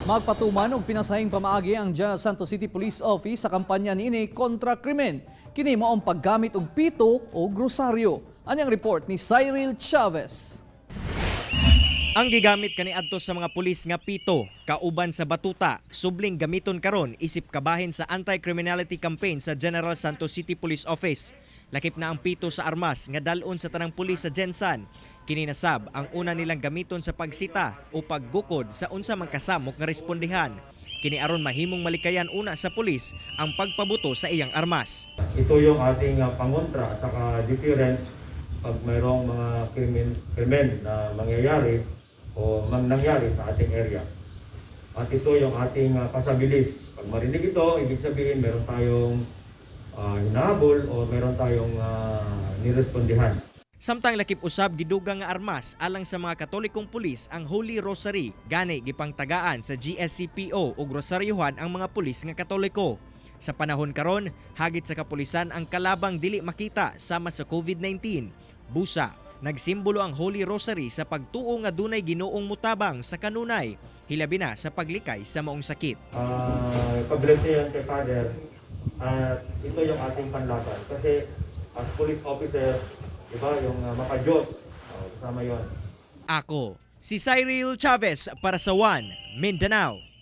Magpatuman og pinasahing pamaagi ang General Santos City Police Office sa kampanya niini kontra krimen. Kini mao ang paggamit og pito o grosaryo. Anyang report ni Cyril Chavez. Ang gigamit kaniadto sa mga pulis nga pito, kauban sa batuta, subling gamiton karon isip kabahin sa anti-criminality campaign sa General Santos City Police Office. Lakip na ang pito sa armas nga dalon sa tanang pulis sa Gensan. Kini nasab ang una nilang gamiton sa pagsita o paggukod sa unsa man kasamok nga respondihan. Kini aron mahimong malikayan una sa pulis ang pagpabuto sa iyang armas. Ito yung ating pangontra at saka deterrence pag mayroong mga krimen na mangyayari o nangyari sa ating area. At ito yung ating pasabilis. Pag marinig ito, ibig sabihin meron tayong hinahabol o meron tayong nirespondihan. Samtang lakip usab gidugang nga armas alang sa mga Katolikong pulis ang Holy Rosary, gani gipangtagaan sa GSCPO ug rosaryohan ang mga pulis nga Katoliko. Sa panahon karon, hagit sa kapulisan ang kalabang dili makita sama sa COVID-19. Busa, nagsimbolo ang Holy Rosary sa pagtuo nga dunay Ginoong mutabang sa kanunay, hilabi na sa paglikay sa maong sakit. Pabless yan kay Father at ito yung ating panlaban kasi as police officer, diba, yung maka-Diyos, kasama yun. Ako, si Cyril Chavez para sa One Mindanao.